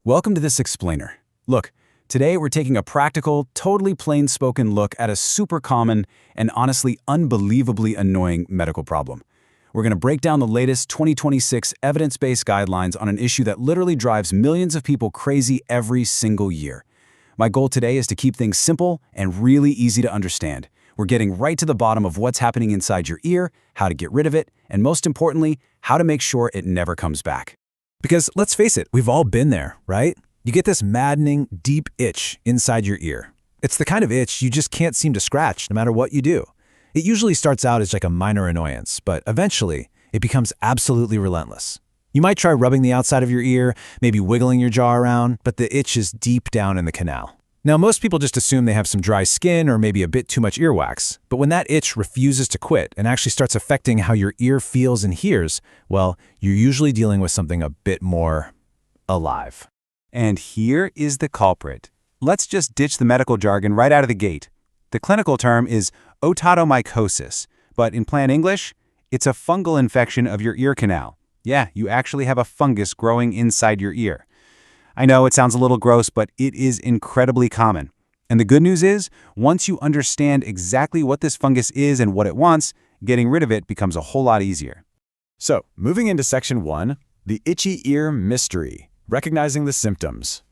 Welcome to this explainer. Look, today we're taking a practical, totally plain-spoken look at a super common and honestly unbelievably annoying medical problem. We're going to break down the latest 2026 evidence-based guidelines on an issue that literally drives millions of people crazy every single year. My goal today is to keep things simple and really easy to understand. We're getting right to the bottom of what's happening inside your ear, how to get rid of it, and most importantly, how to make sure it never comes back. Because let's face it, we've all been there, right? You get this maddening, deep itch inside your ear. It's the kind of itch you just can't seem to scratch no matter what you do. It usually starts out as like a minor annoyance, but eventually it becomes absolutely relentless. You might try rubbing the outside of your ear, maybe wiggling your jaw around, but the itch is deep down in the canal. Now, most people just assume they have some dry skin or maybe a bit too much earwax, but when that itch refuses to quit and actually starts affecting how your ear feels and hears, well, you're usually dealing with something a bit more alive. And here is the culprit. Let's just ditch the medical jargon right out of the gate. The clinical term is otomycosis, but in plain English, it's a fungal infection of your ear canal. Yeah, you actually have a fungus growing inside your ear. I know it sounds a little gross, but it is incredibly common. And the good news is, once you understand exactly what this fungus is and what it wants, getting rid of it becomes a whole lot easier. So, moving into Section 1, the itchy ear mystery, recognizing the symptoms.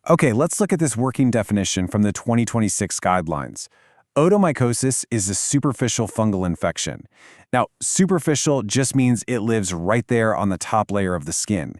Okay, let's look at this working definition from the 2026 guidelines. Otomycosis is a superficial fungal infection. Now, superficial just means it lives right there on the top layer of the skin.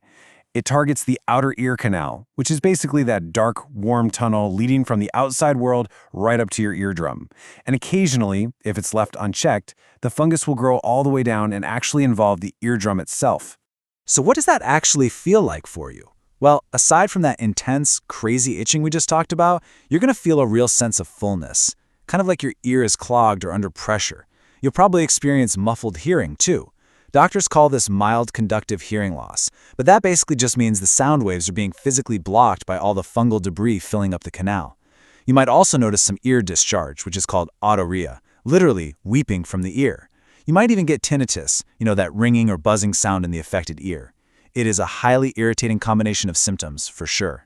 It targets the outer ear canal, which is basically that dark, warm tunnel leading from the outside world right up to your eardrum. And occasionally, if it's left unchecked, the fungus will grow all the way down and actually involve the eardrum itself. So what does that actually feel like for you? Well, aside from that intense, crazy itching we just talked about, you're going to feel a real sense of fullness, kind of like your ear is clogged or under pressure. You'll probably experience muffled hearing, too. Doctors call this mild conductive hearing loss, but that basically just means the sound waves are being physically blocked by all the fungal debris filling up the canal. You might also notice some ear discharge, which is called otorrhea, literally weeping from the ear. You might even get tinnitus, that ringing or buzzing sound in the affected ear. It is a highly irritating combination of symptoms, for sure.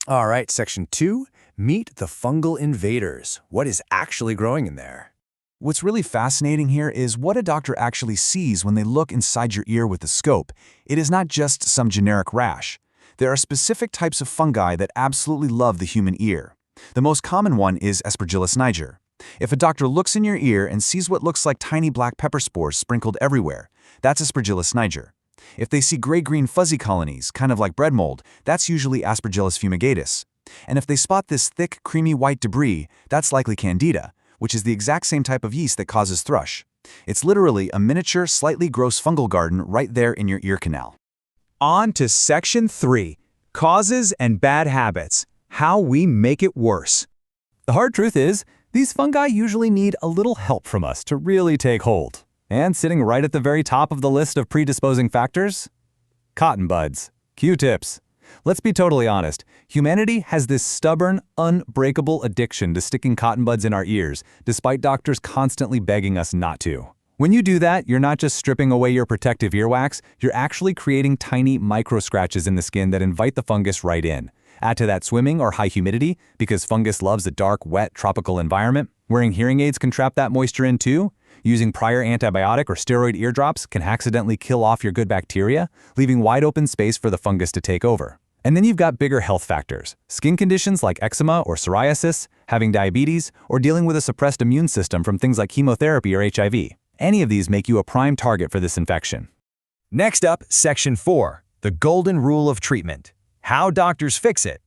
All right, Section 2, meet the fungal invaders. What is actually growing in there? What's really fascinating here is what a doctor actually sees when they look inside your ear with a scope. It is not just some generic rash. There are specific types of fungi that absolutely love the human ear. The most common one is Aspergillus niger. If a doctor looks in your ear and sees what looks like tiny black pepper spores sprinkled everywhere, that's Aspergillus niger. If they see gray-green fuzzy colonies, kind of like bread mold, that's usually Aspergillus fumigatus. And if they spot this thick, creamy white debris, that's likely Candida, which is the exact same type of yeast that causes thrush. It's literally a miniature, slightly gross fungal garden right there in your ear canal. On to Section 3, causes and bad habits, how we make it worse. The hard truth is, these fungi usually need a little help from us to really take hold. And sitting right at the very top of the list of predisposing factors? Cotton buds, Q-tips. Let's be totally honest, humanity has this stubborn, unbreakable addiction to sticking cotton buds in our ears, despite doctors constantly begging us not to. When you do that, you're not just stripping away your protective earwax, you're actually creating tiny micro-scratches in the skin that invite the fungus right in. Add to that swimming or high humidity, because fungus loves a dark, wet, tropical environment. Wearing hearing aids can trap that moisture in too. Using prior antibiotic or steroid eardrops can accidentally kill off your good bacteria, leaving wide open space for the fungus to take over. And then you've got bigger health factors, skin conditions like eczema or psoriasis, having diabetes, or dealing with a suppressed immune system from things like chemotherapy or HIV. Any of these make you a prime target for this infection. Next up, Section 4, the golden rule of treatment. How doctors fix it.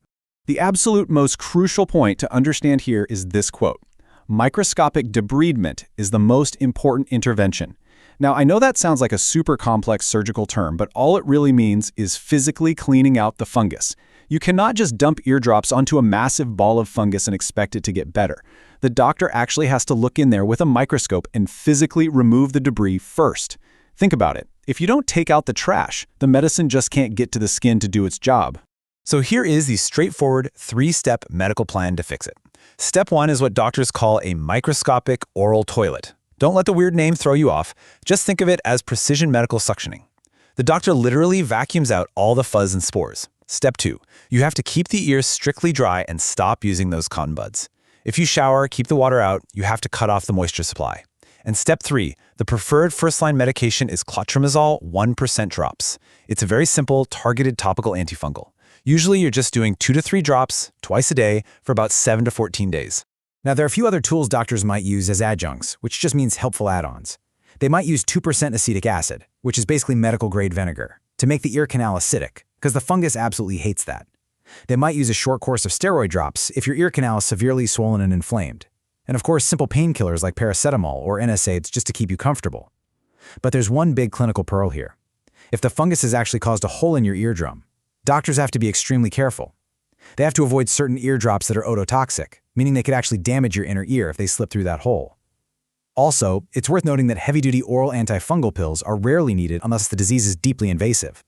The absolute most crucial point to understand here is this quote: "Microscopic debridement is the most important intervention." Now, I know that sounds like a super complex surgical term, but all it really means is physically cleaning out the fungus. You cannot just dump eardrops onto a massive ball of fungus and expect it to get better. The doctor actually has to look in there with a microscope and physically remove the debris first. Think about it. If you don't take out the trash, the medicine just can't get to the skin to do its job. So here is the straightforward 3-step medical plan to fix it. Step 1 is what doctors call a microscopic oral toilet. Don't let the weird name throw you off. Just think of it as precision medical suctioning. The doctor literally vacuums out all the fuzz and spores. Step 2. You have to keep the ears strictly dry and stop using those cotton buds. If you shower, keep the water out, you have to cut off the moisture supply. And step 3, the preferred first-line medication is clotrimazole 1% drops. It's a very simple, targeted topical antifungal. Usually you're just doing 2 to 3 drops twice a day for about 7 to 14 days. Now, there are a few other tools doctors might use as adjuncts, which just means helpful add-ons. They might use 2% acetic acid, which is basically medical-grade vinegar, to make the ear canal acidic, because the fungus absolutely hates that. They might use a short course of steroid drops if your ear canal is severely swollen and inflamed. And of course, simple painkillers like paracetamol or NSAIDs just to keep you comfortable. But there's one big clinical pearl here. If the fungus has actually caused a hole in your eardrum, doctors have to be extremely careful. They have to avoid certain eardrops that are ototoxic, meaning they could actually damage your inner ear if they slip through that hole. Also, it's worth noting that heavy-duty oral antifungal pills are rarely needed unless the disease is deeply invasive.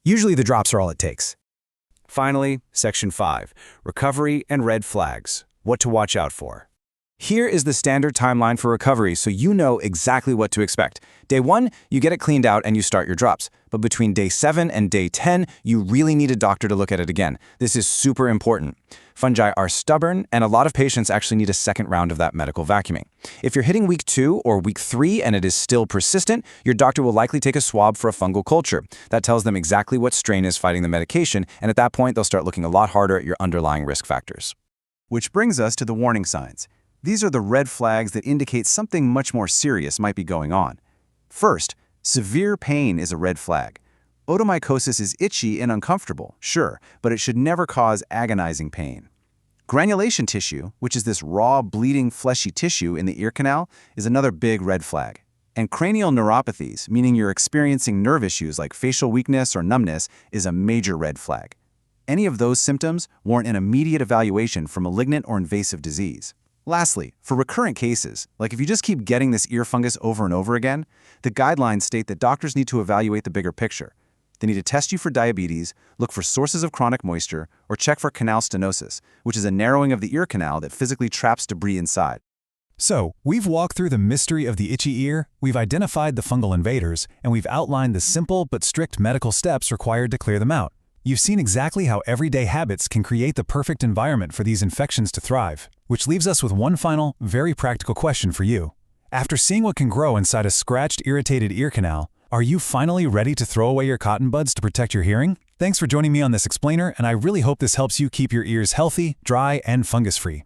Usually the drops are all it takes. Finally, Section 5, Recovery and Red Flags, What to Watch Out For. Here is the standard timeline for recovery so you know exactly what to expect. Day 1, you get it cleaned out and you start your drops. But between day 7 and day 10, you really need a doctor to look at it again. This is super important. Fungi are stubborn, and a lot of patients actually need a second round of that medical vacuuming. If you're hitting week 2 or week 3 and it is still persistent, your doctor will likely take a swab for a fungal culture. That tells them exactly what strain is fighting the medication, and at that point, they'll start looking a lot harder at your underlying risk factors. Which brings us to the warning signs. These are the red flags that indicate something much more serious might be going on. First, severe pain is a red flag. Otomycosis is itchy and uncomfortable, sure, but it should never cause agonizing pain. Granulation tissue, which is this raw, bleeding, fleshy tissue in the ear canal, is another big red flag. And cranial neuropathies, meaning you're experiencing nerve issues like facial weakness or numbness, is a major red flag. Any of those symptoms warrant an immediate evaluation for malignant or invasive disease. Lastly, for recurrent cases, like if you just keep getting this ear fungus over and over again, the guidelines state that doctors need to evaluate the bigger picture. They need to test you for diabetes, look for sources of chronic moisture, or check for canal stenosis, which is a narrowing of the ear canal that physically traps debris inside. So, we've walked through the mystery of the itchy ear, we've identified the fungal invaders, and we've outlined the simple but strict medical steps required to clear them out. You've seen exactly how everyday habits can create the perfect environment for these infections to thrive, which leaves us with one final, very practical question for you. After seeing what can grow inside a scratched, irritated ear canal, are you finally ready to throw away your cotton buds to protect your hearing? Thanks for joining me on this explainer, and I really hope this helps you keep your ears healthy, dry, and fungus-free.